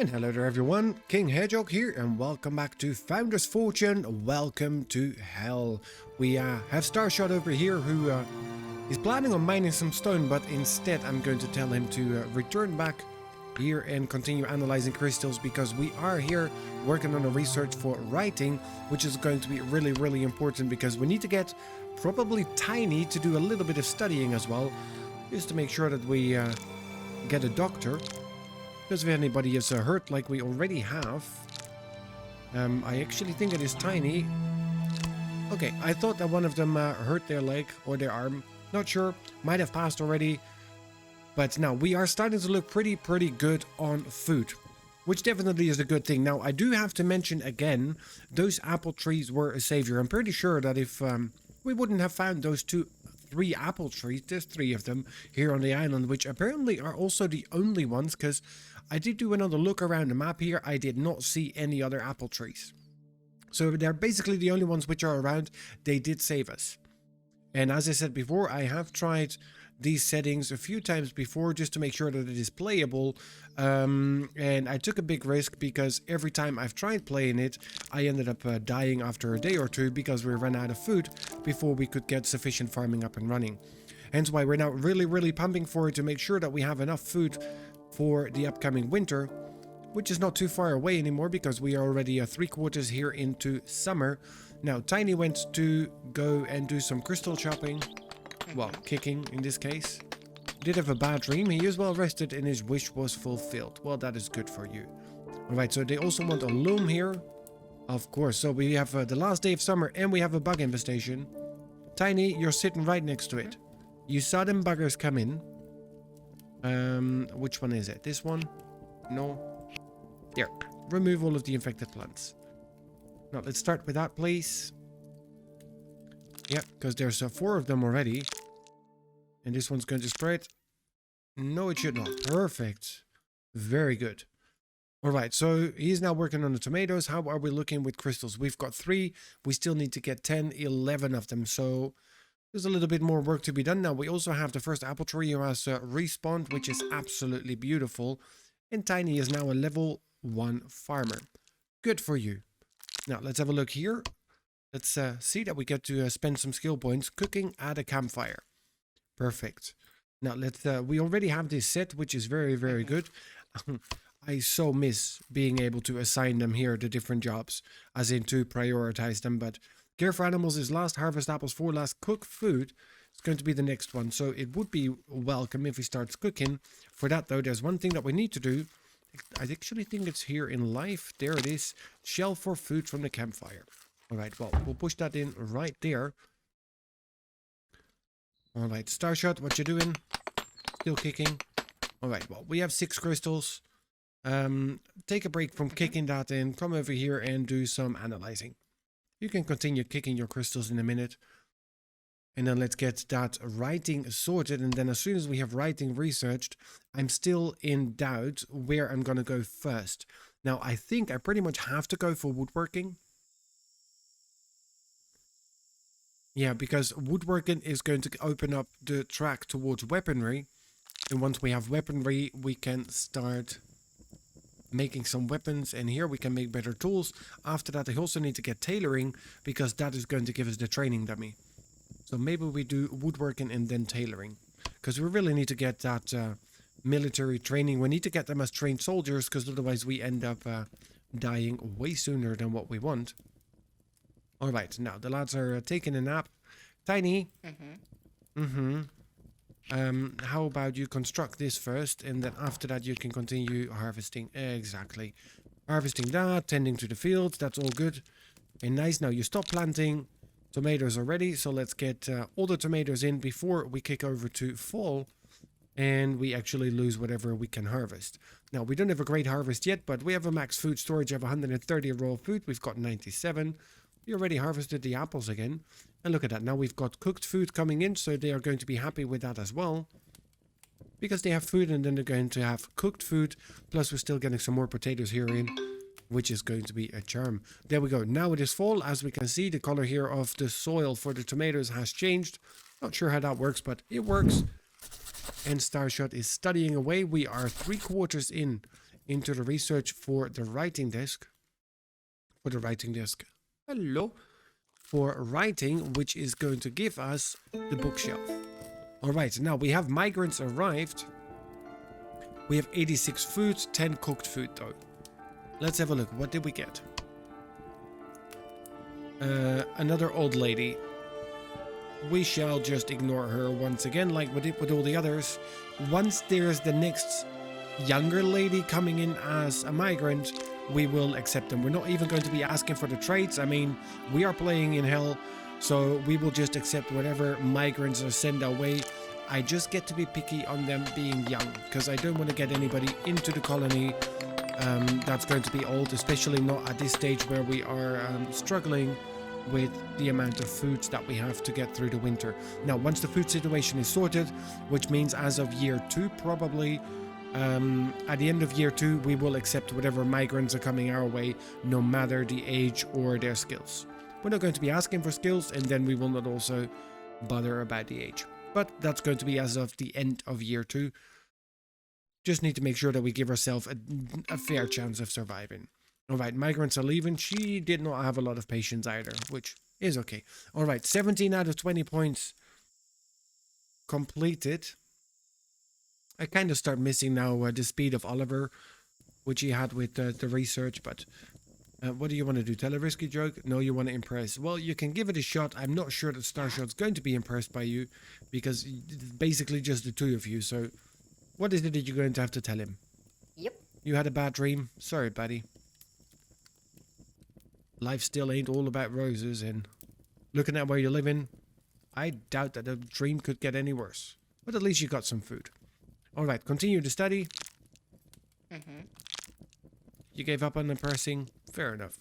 And hello there everyone, King Hedgehog here and welcome back to Founder's Fortune, welcome to Hell. We have Starshot over here who is planning on mining some stone, but instead I'm going to tell him to return back here and continue analyzing crystals, because we are here working on a research for writing, which is going to be really important, because we need to get probably Tiny to do a little bit of studying as well, just to make sure that we get a doctor. Because if anybody is hurt like we already have, I actually think it is Tiny. Okay, I thought that one of them hurt their leg or their arm. Not sure, might have passed already. But now we are starting to look pretty good on food, which definitely is a good thing. Now I do have to mention again, those apple trees were a savior. I'm pretty sure that if we wouldn't have found those three apple trees, there's 3 of them here on the island, which apparently are also the only ones, because I did do another look around the map here. I did not see any other apple trees. So they're basically the only ones which are around. They did save us. And as I said before, I have tried these settings a few times before just to make sure that it is playable. And I took a big risk, because every time I've tried playing it, I ended up dying after a day or two, because we ran out of food before we could get sufficient farming up and running. Hence why we're now really pumping for it to make sure that we have enough food for the upcoming winter, which is not too far away anymore, because we are already 3/4 here into summer. Now Tiny went to go and do some crystal chopping, well, kicking in this case. Did have a bad dream. He is well rested and his wish was fulfilled. Well, that is good for you. Alright, so they also want a loom here, of course. So we have the last day of summer and we have a bug infestation. Tiny, you're sitting right next to it. You saw them buggers come in. Which one is it? This one? No. There. Remove all of the infected plants. Now, let's start with that, please. Yep, because there's 4 of them already. And this one's going to spread. No, it should not. Perfect. Very good. Alright, so he's now working on the tomatoes. How are we looking with crystals? We've got 3. We still need to get 10, 11 of them. So there's a little bit more work to be done. Now, we also have the first apple tree who has respawned, which is absolutely beautiful. And Tiny is now a level 1 farmer. Good for you. Now, let's have a look here. Let's see that we get to spend some skill points cooking at a campfire. Perfect. Now, we already have this set, which is very good. I so miss being able to assign them here to different jobs, as in to prioritize them, but care for animals is last, harvest apples for last, cook food is going to be the next one. So it would be welcome if he starts cooking. For that though, there's one thing that we need to do. I actually think it's here in life. There it is. Shell for food from the campfire. Alright, well, we'll push that in right there. Alright, Starshot, what you doing? Still kicking. Alright, well, we have 6 crystals. Take a break from kicking that in. Come over here and do some analyzing. You can continue kicking your crystals in a minute. And then let's get that writing sorted. And then as soon as we have writing researched, I'm still in doubt where I'm going to go first. Now, I think I pretty much have to go for woodworking. Yeah, because woodworking is going to open up the track towards weaponry. And once we have weaponry, we can start making some weapons, and here we can make better tools. After that, I also need to get tailoring, because that is going to give us the training dummy. So maybe we do woodworking and then tailoring, because we really need to get that military training. We need to get them as trained soldiers, because otherwise we end up dying way sooner than what we want. Alright, now the lads are taking a nap. Tiny. How about you construct this first, and then after that you can continue harvesting. Exactly. Harvesting that, tending to the fields, that's all good. And nice, now you stop planting tomatoes already, so let's get all the tomatoes in before we kick over to fall, and we actually lose whatever we can harvest. Now, we don't have a great harvest yet, but we have a max food storage of 130 raw food. We've got 97. We already harvested the apples again. And look at that. Now we've got cooked food coming in, so they are going to be happy with that as well. Because they have food, and then they're going to have cooked food. Plus, we're still getting some more potatoes here in, which is going to be a charm. There we go. Now it is fall. As we can see, the color here of the soil for the tomatoes has changed. Not sure how that works, but it works. And Starshot is studying away. We are 3/4 into the research for the writing desk. Hello. For writing, which is going to give us the bookshelf. All right, now we have migrants arrived. We have 86 food, 10 cooked food though. Let's have a look. What did we get? Another old lady. We shall just ignore her once again, like we did with all the others. Once there's the next younger lady coming in as a migrant, we will accept them. We're not even going to be asking for the traits. I mean, we are playing in hell, so we will just accept whatever migrants are sent our way. I just get to be picky on them being young, because I don't want to get anybody into the colony that's going to be old, especially not at this stage where we are struggling with the amount of food that we have to get through the winter. Now, once the food situation is sorted, which means as of year 2, probably at the end of year 2, we will accept whatever migrants are coming our way, no matter the age or their skills. We're not going to be asking for skills, and then we will not also bother about the age. But that's going to be as of the end of year 2. Just need to make sure that we give ourselves a fair chance of surviving. Alright, migrants are leaving. She did not have a lot of patience either, which is okay. Alright, 17 out of 20 points completed. I kind of start missing now the speed of Oliver, which he had with the research, but what do you want to do? Tell a risky joke? No, you want to impress. Well, you can give it a shot. I'm not sure that Starshot's going to be impressed by you, because it's basically just the two of you, so what is it that you're going to have to tell him? Yep. You had a bad dream? Sorry, buddy. Life still ain't all about roses, and looking at where you're living, I doubt that the dream could get any worse. But at least you got some food. Alright, continue to study. You gave up on the pressing? Fair enough.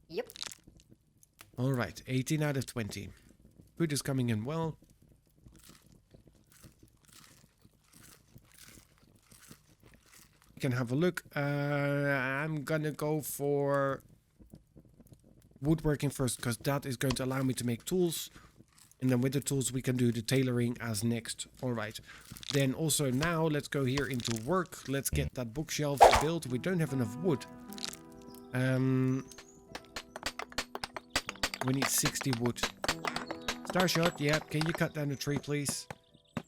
Yep. Alright, 18 out of 20. Food is coming in well. You can have a look. I'm gonna go for woodworking first, because that is going to allow me to make tools, and then with the tools we can do the tailoring as next. All right, then also now let's go here into work. Let's get that bookshelf built. We don't have enough wood. We need 60 wood. Starshot, yeah, can you cut down the tree, please?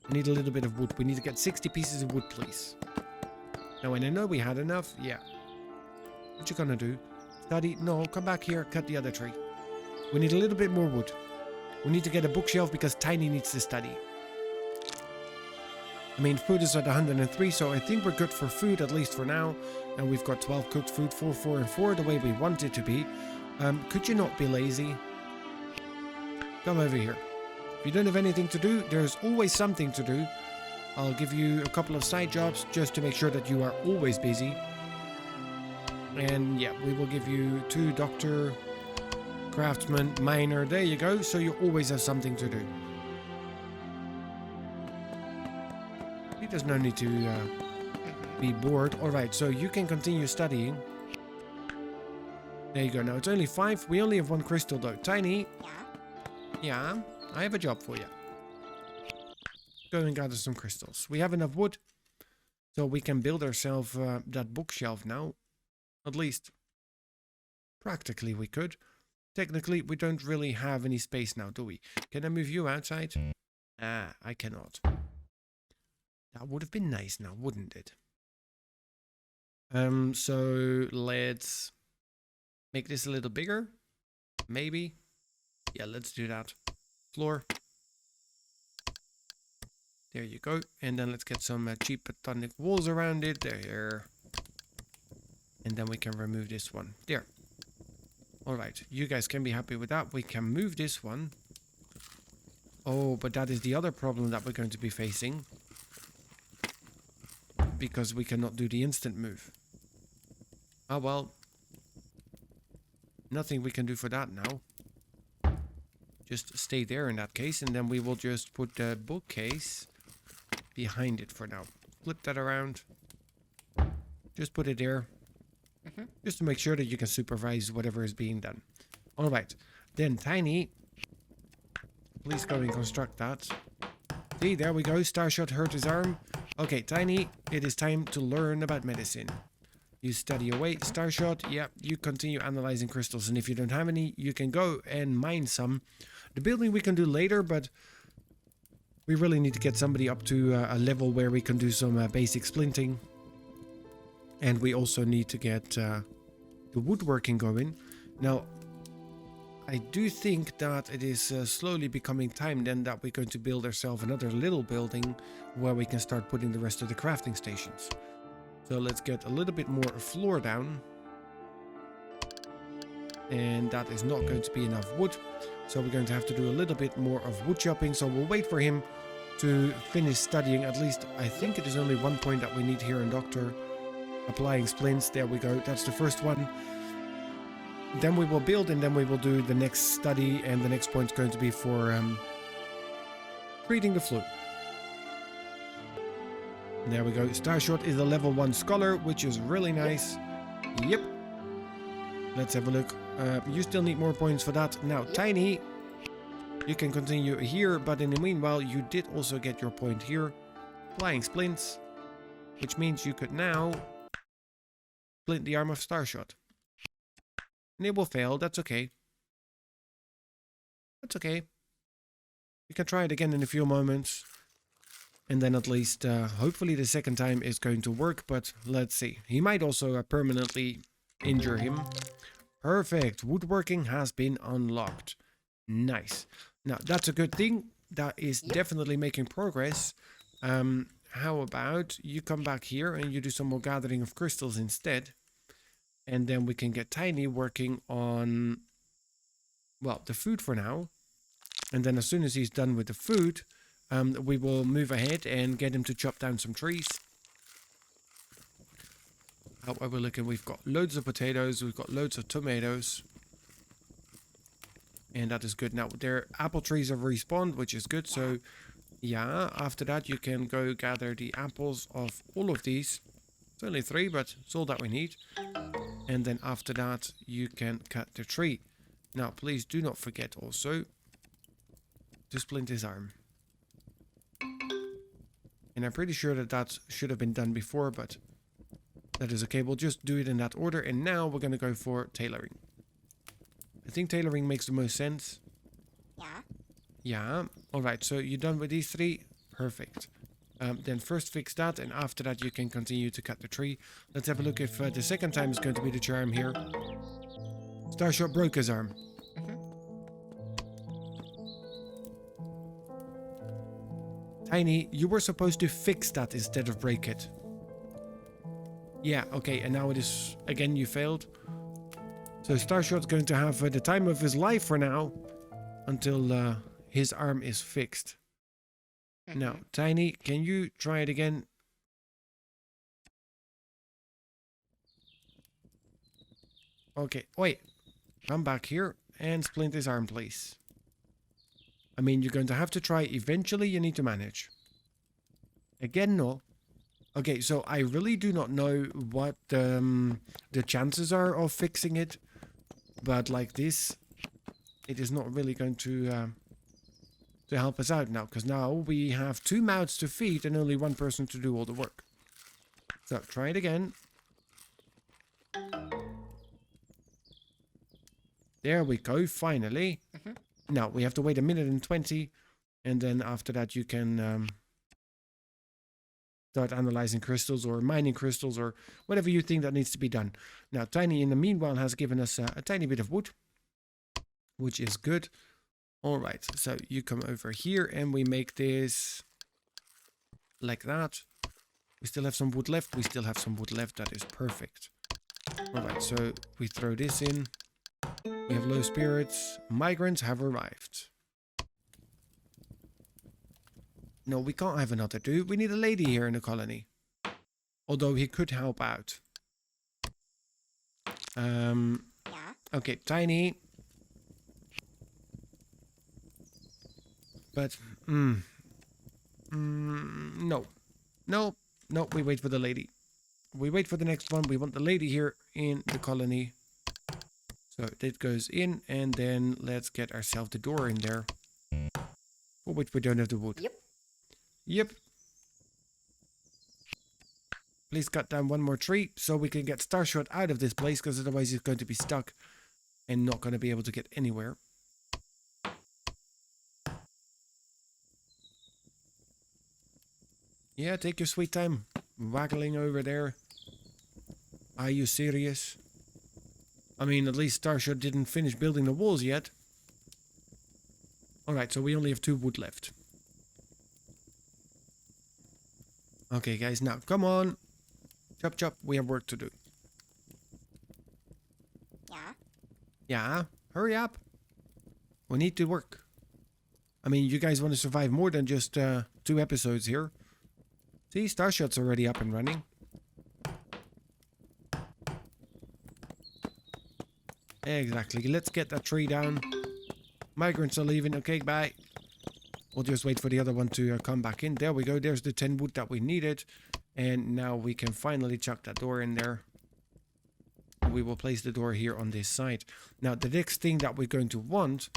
I need a little bit of wood. We need to get 60 pieces of wood, please. Now, when I know we had enough, yeah. What you gonna do? Study? No, come back here, cut the other tree. We need a little bit more wood. We need to get a bookshelf because Tiny needs to study. I mean, food is at 103, so I think we're good for food, at least for now. And we've got 12 cooked food, 4, 4, and 4, the way we want it to be. Could you not be lazy? Come over here. If you don't have anything to do, there's always something to do. I'll give you a couple of side jobs just to make sure that you are always busy. And yeah, we will give you 2 doctor, craftsman, miner. There you go. So you always have something to do. There's no need to be bored. Alright, so you can continue studying. There you go. Now it's only 5. We only have 1 crystal though. Tiny. Yeah, I have a job for you. Go and gather some crystals. We have enough wood, so we can build ourselves that bookshelf now. At least, practically we could. Technically, we don't really have any space now, do we? Can I move you outside? Ah, I cannot. That would have been nice now, wouldn't it? So let's make this a little bigger. Maybe. Yeah, let's do that. Floor. There you go. And then let's get some cheap platonic walls around it. There. And then we can remove this one. There. Alright, you guys can be happy with that. We can move this one. Oh, but that is the other problem that we're going to be facing. Because we cannot do the instant move. Oh well. Nothing we can do for that now. Just stay there in that case, and then we will just put the bookcase behind it for now. Flip that around. Just put it there. Just to make sure that you can supervise whatever is being done. Alright. Then Tiny. Please go and construct that. See, there we go. Starshot hurt his arm. Okay, Tiny, it is time to learn about medicine. You study away. Starshot, yeah, you continue analyzing crystals. And if you don't have any, you can go and mine some. The building we can do later, but we really need to get somebody up to a level where we can do some basic splinting. And we also need to get the woodworking going. Now, I do think that it is slowly becoming time then that we're going to build ourselves another little building where we can start putting the rest of the crafting stations. So let's get a little bit more floor down. And that is not going to be enough wood. So we're going to have to do a little bit more of wood chopping. So we'll wait for him to finish studying. At least I think it is only one point that we need here in Doctor. Applying splints. There we go. That's the first one. Then we will build and then we will do the next study. And the next point is going to be for treating the flu. There we go. Starshot is a level 1 scholar, which is really nice. Yep. Let's have a look. You still need more points for that. Now, Tiny, you can continue here, but in the meanwhile, you did also get your point here. Flying splints, which means you could now splint the arm of Starshot. And it will fail. That's okay. That's okay. You can try it again in a few moments. And then at least, hopefully the second time is going to work, but let's see. He might also permanently injure him. Perfect. Woodworking has been unlocked. Nice. Now, that's a good thing. That is definitely making progress. How about you come back here and you do some more gathering of crystals instead. And then we can get Tiny working on, well, the food for now. And then as soon as he's done with the food, we will move ahead and get him to chop down some trees. How are we looking? We've got loads of potatoes. We've got loads of tomatoes. And that is good. Now, their apple trees have respawned, which is good. So, yeah, after that, you can go gather the apples of all of these. It's only 3, but it's all that we need. And then after that, you can cut the tree. Now, please do not forget also to splint his arm. And I'm pretty sure that that should have been done before, but that is okay. We'll just do it in that order. And now we're going to go for tailoring. I think tailoring makes the most sense. Yeah. Yeah. All right. So you're done with these 3. Perfect. Then first fix that. And after that, you can continue to cut the tree. Let's have a look if the second time is going to be the charm here. Starshot broke his arm. Tiny, you were supposed to fix that instead of break it. Yeah, okay, and now it is, again, you failed. So Starshot's going to have the time of his life for now, until his arm is fixed. Now, Tiny, can you try it again? Okay, wait. Come back here and splint his arm, please. I mean, you're going to have to try. Eventually, you need to manage. Again, no. Okay, so I really do not know what the chances are of fixing it. But like this, it is not really going to help us out now. Because now we have 2 mouths to feed and only 1 person to do all the work. So, try it again. There we go, finally. Now, we have to wait 1:20, and then after that you can start analyzing crystals or mining crystals or whatever you think that needs to be done. Now, Tiny, in the meanwhile, has given us a tiny bit of wood, which is good. All right, so you come over here, and we make this like that. We still have some wood left. We still have some wood left. That is perfect. All right, so we throw this in. We have low spirits. Migrants have arrived. No, we can't have another dude. We need a lady here in the colony. Although he could help out. Okay, Tiny. But, no. No, we wait for the lady. We wait for the next one. We want the lady here in the colony. So that goes in, and then let's get ourselves the door in there. For which we don't have the wood. Yep. Yep. Please cut down one more tree so we can get Starshot out of this place, because otherwise he's going to be stuck and not going to be able to get anywhere. Yeah, take your sweet time. Waggling over there. Are you serious? I mean, at least Starshot didn't finish building the walls yet. Alright, so we only have 2 wood left. Okay, guys, now, come on. Chop, chop, we have work to do. Yeah. Yeah, hurry up. We need to work. I mean, you guys want to survive more than just 2 episodes here. See, Starshot's already up and running. Exactly, let's get that tree down. Migrants are leaving, okay, bye. We'll just wait for the other one to come back in. There we go, there's the 10 wood that we needed. And now we can finally chuck that door in there. We will place the door here on this side. Now, the next thing that we're going to want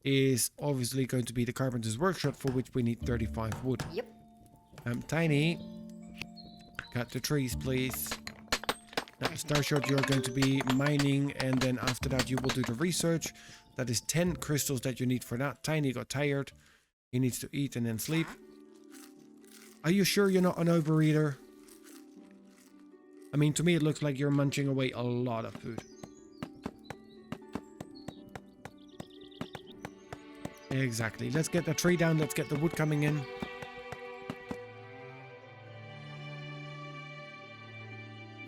is obviously going to be the carpenter's workshop, for which we need 35 wood. Yep. Tiny, cut the trees, please. Now, Starshot, you're going to be mining, and then after that you will do the research. That is 10 crystals that you need for that. Tiny got tired. He needs to eat and then sleep. Are you sure you're not an overeater? I mean, to me it looks like you're munching away a lot of food. Exactly. Let's get the tree down. Let's get the wood coming in.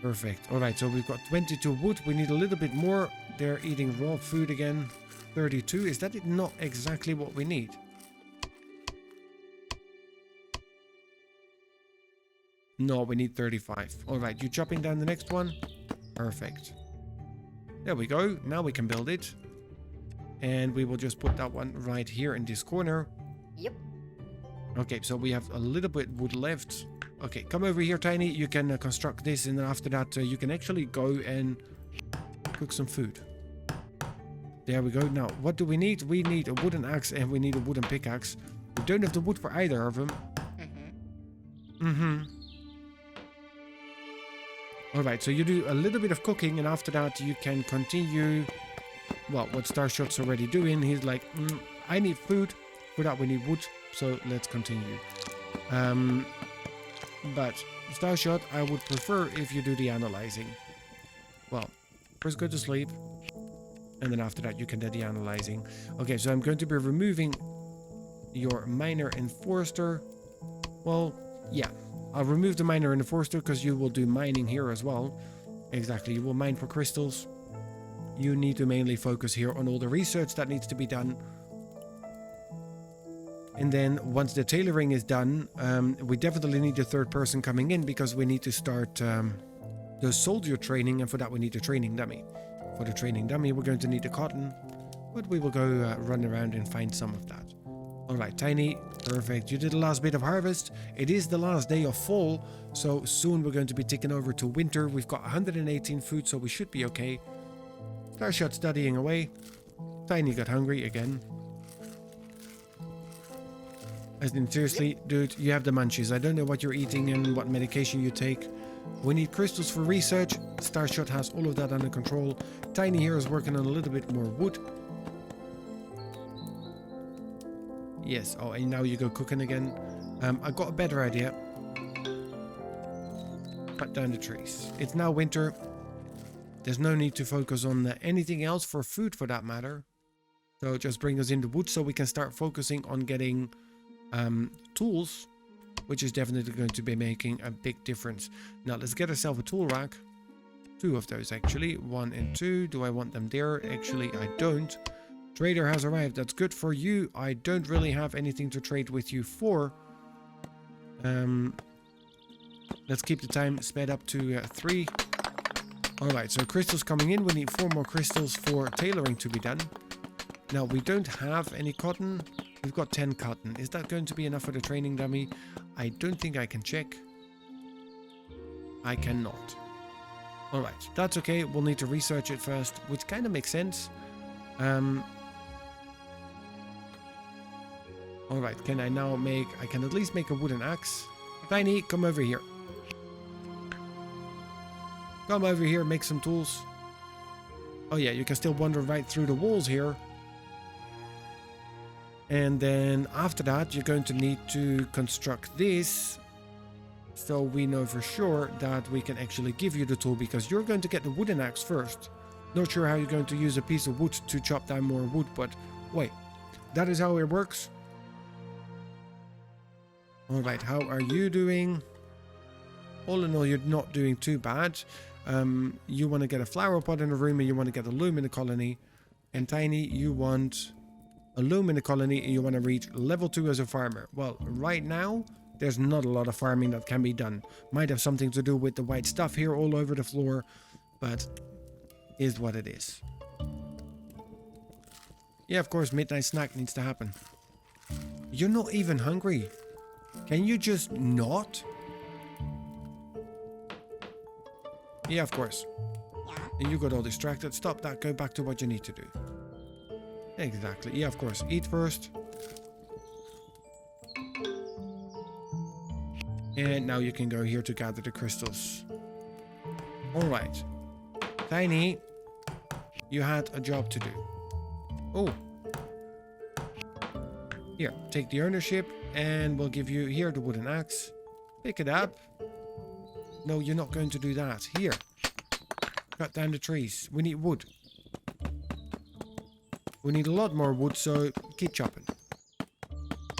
Perfect. Alright, so we've got 22 wood. We need a little bit more. They're eating raw food again. 32. Is that not exactly what we need? No, we need 35. Alright, you chopping down the next one? Perfect. There we go. Now we can build it. And we will just put that one right here in this corner. Yep. Okay, so we have a little bit wood left. Okay, come over here, Tiny. You can construct this, and then after that you can actually go and cook some food. There we go. Now, what do we need? We need a wooden axe and we need a wooden pickaxe. We don't have the wood for either of them. Alright, so you do a little bit of cooking, and after that you can continue, well, what Starshot's already doing. He's like, I need food. For that we need wood, so let's continue. But Starshot, I would prefer if you do the analyzing. Well, first go to sleep, and then after that you can do the analyzing. Okay, so I'm going to be removing your miner and forester. Well, yeah, I'll remove the miner and the forester because you will do mining here as well. Exactly, you will mine for crystals. You need to mainly focus here on all the research that needs to be done. And then once the tailoring is done, we definitely need a third person coming in, because we need to start the soldier training, and for that we need a training dummy. For the training dummy we're going to need the cotton, but we will go run around and find some of that. Alright, Tiny, perfect. You did the last bit of harvest. It is the last day of fall, so soon we're going to be ticking over to winter. We've got 118 food, so we should be okay. Starshot studying away. Tiny got hungry again. As in, seriously, dude, you have the munchies. I don't know what you're eating and what medication you take. We need crystals for research. Starshot has all of that under control. Tiny here is working on a little bit more wood. Yes, oh, and now you go cooking again. I got a better idea. Cut down the trees. It's now winter. There's no need to focus on anything else for food, for that matter. So just bring us in the wood so we can start focusing on getting tools, which is definitely going to be making a big difference. Now let's get ourselves a tool rack. 2 of those actually, 1 and 2. Do I want them there? Actually I don't. Trader has arrived. That's good for you. I don't really have anything to trade with you for. Let's keep the time sped up to 3. Alright, so crystals coming in. We need 4 more crystals for tailoring to be done. Now we don't have any cotton. We've got 10 cotton. Is that going to be enough for the training dummy? I don't think I can check. I cannot. Alright, that's okay. We'll need to research it first, which kind of makes sense. Alright, can I now make... I can at least make a wooden axe. Tiny, come over here. Come over here, make some tools. Oh yeah, you can still wander right through the walls here. And then after that, you're going to need to construct this. So we know for sure that we can actually give you the tool, because you're going to get the wooden axe first. Not sure how you're going to use a piece of wood to chop down more wood, but wait, that is how it works. Alright, how are you doing? All in all, you're not doing too bad. You want to get a flower pot in the room, and you want to get a loom in the colony. And Tiny, you want a loom in the colony, and you want to reach level 2 as a farmer. Well, right now, there's not a lot of farming that can be done. Might have something to do with the white stuff here all over the floor, but is what it is. Yeah, of course, midnight snack needs to happen. You're not even hungry. Can you just not? Yeah, of course. And you got all distracted. Stop that. Go back to what you need to do. Exactly. Yeah, of course. Eat first. And now you can go here to gather the crystals. Alright. Tiny, you had a job to do. Oh. Here, take the ownership, and we'll give you here the wooden axe. Pick it up. No, you're not going to do that. Here. Cut down the trees. We need wood. We need a lot more wood, so keep chopping.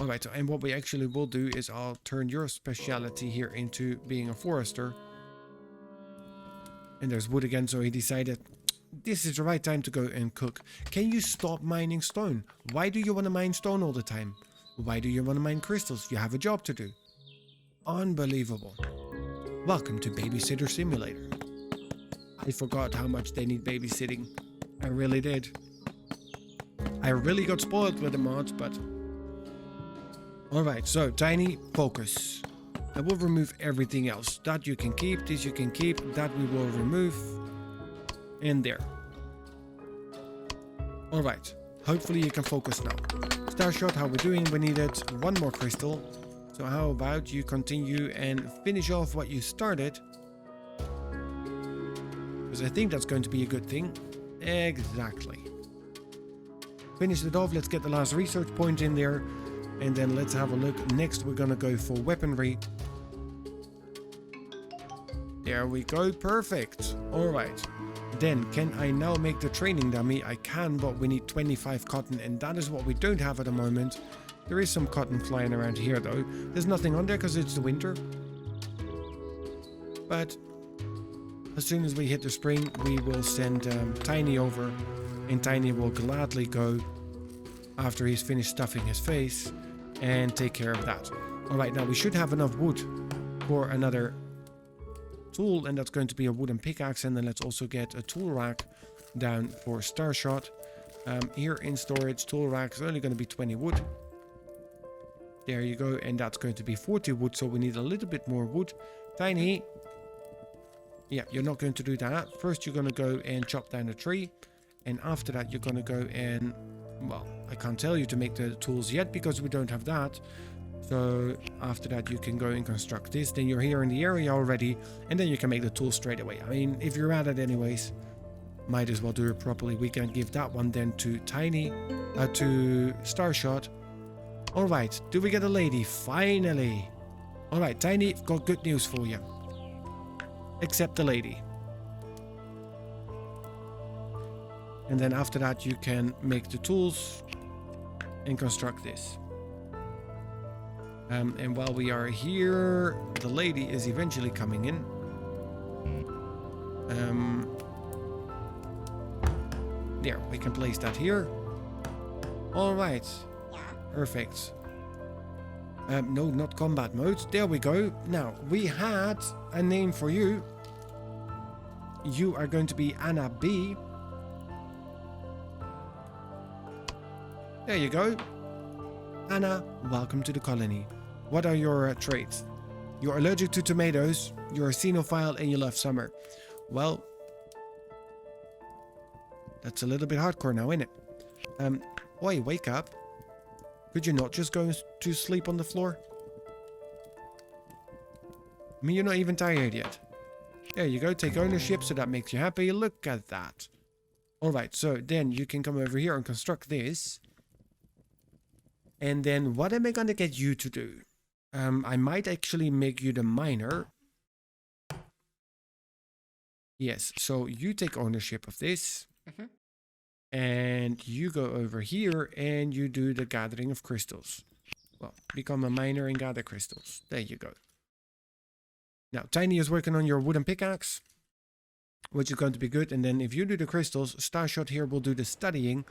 Alright, and what we actually will do is I'll turn your speciality here into being a forester. And there's wood again, so he decided this is the right time to go and cook. Can you stop mining stone? Why do you want to mine stone all the time? Why do you want to mine crystals? You have a job to do. Unbelievable. Welcome to Babysitter Simulator. I forgot how much they need babysitting. I really did. I really got spoiled with the mods, but... Alright, so Tiny, focus. I will remove everything else. That you can keep, this you can keep, that we will remove. And there. Alright, hopefully you can focus now. Starshot, how we're doing? We needed one more crystal. So how about you continue and finish off what you started? Because I think that's going to be a good thing. Exactly. Finish it off, let's get the last research point in there. And then let's have a look. Next we're gonna go for weaponry. There we go, perfect. Alright. Then, can I now make the training dummy? I can, but we need 25 cotton, and that is what we don't have at the moment. There is some cotton flying around here though. There's nothing on there because it's the winter. But as soon as we hit the spring, we will send Tiny over, and Tiny will gladly go after he's finished stuffing his face and take care of that. Alright, now we should have enough wood for another tool, and that's going to be a wooden pickaxe. And then let's also get a tool rack down for Starshot. Here in storage, tool rack is only going to be 20 wood. There you go, and that's going to be 40 wood, so we need a little bit more wood. Tiny, yeah, you're not going to do that. First you're going to go and chop down a tree, and after that you're going to go and, well, I can't tell you to make the tools yet because we don't have that. So after that you can go and construct this, then you're here in the area already, and then you can make the tools straight away. I mean, if you're at it anyways, might as well do it properly. We can give that one then to Tiny, to Starshot. Alright, do we get a lady? Finally! Alright, Tiny, I've got good news for you. Accept the lady. And then after that you can make the tools and construct this. And while we are here, the lady is eventually coming in. There, we can place that here. Alright. Perfect. No, not combat mode. There we go. Now, we had a name for you. You are going to be Anna B. There you go. Anna, welcome to the colony. What are your traits? You're allergic to tomatoes, you're a xenophile, and you love summer. Well, that's a little bit hardcore now, isn't it? Oi, wake up. Could you not just go to sleep on the floor? I mean, you're not even tired yet. There you go. Take ownership, so that makes you happy. Look at that. Alright, so then you can come over here and construct this. And then what am I going to get you to do? I might actually make you the miner. Yes, so you take ownership of this. And you go over here and you do the gathering of crystals. Well, become a miner and gather crystals. There you go. Now, Tiny is working on your wooden pickaxe, which is going to be good. And then if you do the crystals, Starshot here will do the studying.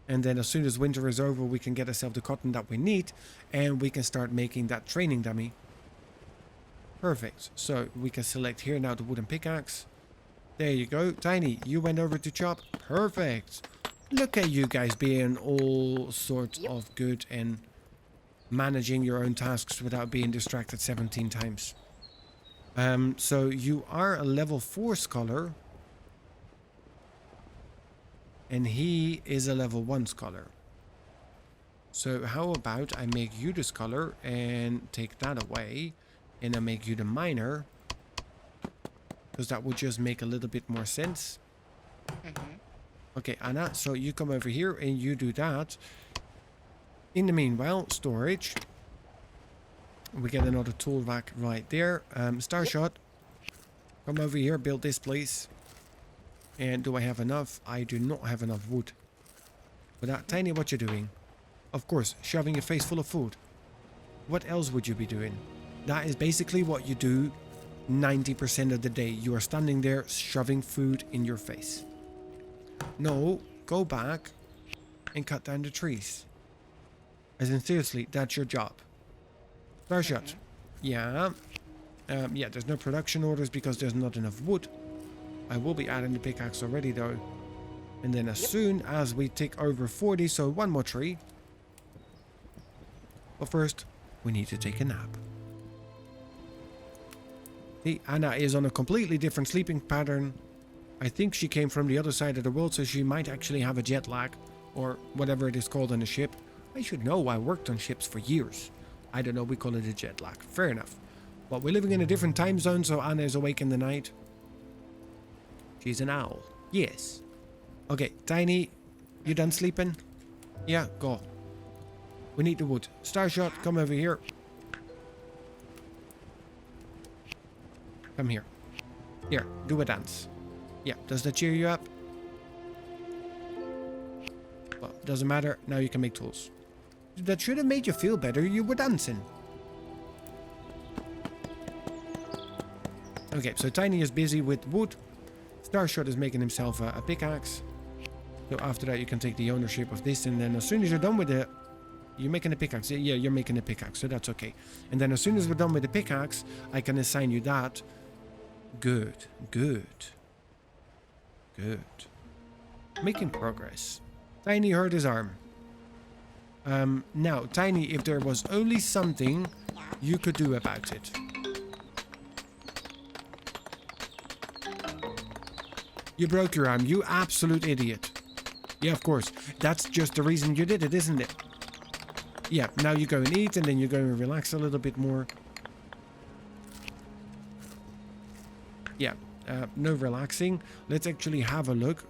And then as soon as winter is over, we can get ourselves the cotton that we need. And we can start making that training dummy. Perfect. So we can select here now the wooden pickaxe. There you go. Tiny, you went over to chop. Perfect. Look at you guys being all sorts of good and managing your own tasks without being distracted 17 times. So you are a level 4 scholar. And he is a level 1 scholar. So how about I make you the scholar and take that away. And I make you the miner. Because that would just make a little bit more sense. Okay, Anna, so you come over here and you do that. In the meanwhile, storage. We get another tool rack right there. Starshot, come over here, build this please. And do I have enough? I do not have enough wood. But that Tiny, what you doing? Of course, shoving your face full of food. What else would you be doing? That is basically what you do 90% of the day. You are standing there shoving food in your face. No, go back and cut down the trees. As in, seriously, that's your job. Starshot. Yeah. Yeah, there's no production orders because there's not enough wood. I will be adding the pickaxe already though. And then as soon as we take over 40, so one more tree. But first, we need to take a nap. See, Anna is on a completely different sleeping pattern. I think she came from the other side of the world, so she might actually have a jet lag. Or whatever it is called on a ship. I should know, I worked on ships for years. I don't know, we call it a jet lag. Fair enough. But we're living in a different time zone, so Anna is awake in the night. She's an owl. Yes. Okay, Tiny, you done sleeping? Yeah, go. We need the wood. Starshot, come over here. Come here. Here, do a dance. Yeah, does that cheer you up? Well, doesn't matter. Now you can make tools. That should have made you feel better. You were dancing. Okay, so Tiny is busy with wood. Starshot is making himself a pickaxe. So after that, you can take the ownership of this. And then as soon as you're done with it, you're making a pickaxe. Yeah, you're making a pickaxe. So that's okay. And then as soon as we're done with the pickaxe, I can assign you that. Good. Good. Good. Making progress. Tiny hurt his arm. Now, Tiny, if there was only something you could do about it. You broke your arm, you absolute idiot. Yeah, of course. That's just the reason you did it, isn't it? Yeah, now you go and eat, and then you go and relax a little bit more. Yeah, no relaxing. Let's actually have a look.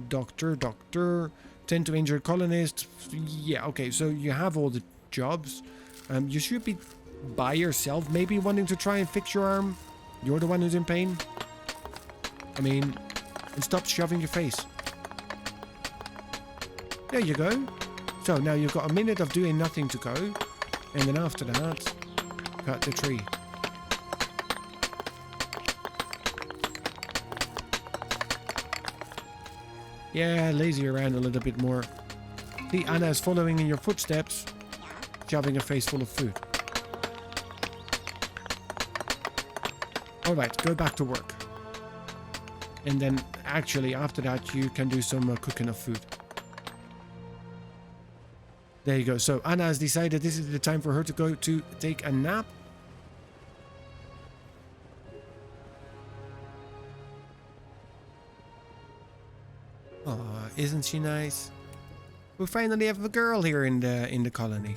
Doctor, tend to injured colonists. Yeah, okay, so you have all the jobs. You should be by yourself, maybe wanting to try and fix your arm. You're the one who's in pain. I mean, and stop shoving your face. There you go. So now you've got a minute of doing nothing to go. And then after that, cut the tree. Yeah, lazy around a little bit more. See, Anna is following in your footsteps, shoving a face full of food. Alright, go back to work. And then, actually, after that, you can do some cooking of food. There you go. So, Anna has decided this is the time for her to go to take a nap. Oh, isn't she nice? We finally have a girl here in the colony.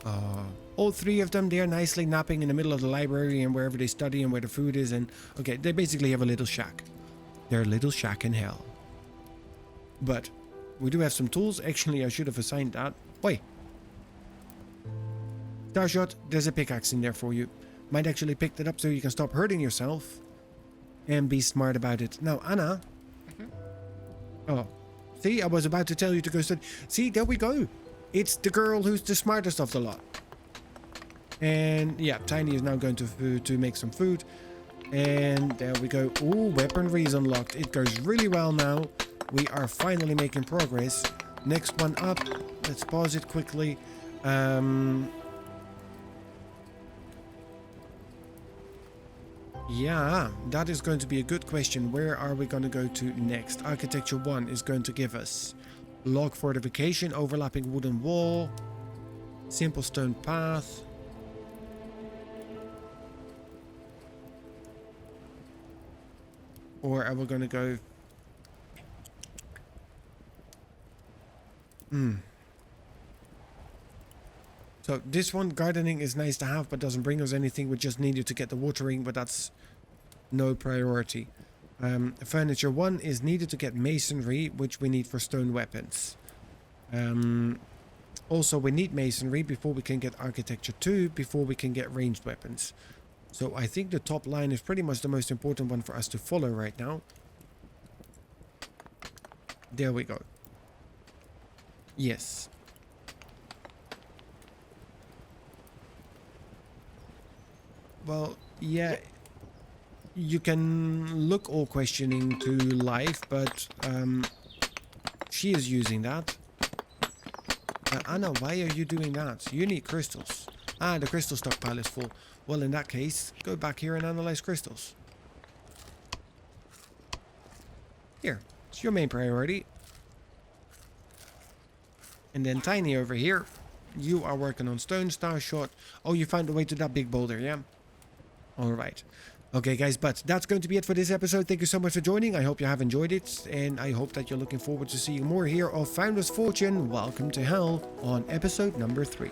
Oh, All three of them, they're nicely napping in the middle of the library and wherever they study and where the food is. And okay, they basically have a little shack. Their little shack in hell. But we do have some tools. Actually, I should have assigned that. Wait. Starshot, there's a pickaxe in there for you. Might actually pick that up so you can stop hurting yourself. And be smart about it. Now, Anna. Oh. See, I was about to tell you to go study. See, there we go. It's the girl who's the smartest of the lot. And yeah, Tiny is now going to make some food. And there we go. Ooh, weaponry is unlocked. It goes really well now. We are finally making progress. Next one up. Let's pause it quickly. Yeah, that is going to be a good question. Where are we going to go to next? Architecture 1 is going to give us log fortification, overlapping wooden wall, simple stone path. Or are we going to go... So this one, gardening is nice to have, but doesn't bring us anything. We just needed to get the watering, but that's no priority. Furniture 1 is needed to get masonry, which we need for stone weapons. Also, we need masonry before we can get architecture 2, before we can get ranged weapons. So I think the top line is pretty much the most important one for us to follow right now. There we go. Yes. Well, yeah, you can look all questioning to life, but she is using that. Anna, why are you doing that? You need crystals. Ah, the crystal stockpile is full. Well, in that case, go back here and analyze crystals. Here, it's your main priority. And then Tiny over here, you are working on stone, Starshot. Oh, you found the way to that big boulder, yeah? Alright. Okay, guys, but that's going to be it for this episode. Thank you so much for joining. I hope you have enjoyed it, and I hope that you're looking forward to seeing more here of Founders Fortune. Welcome to Hell on episode number 3.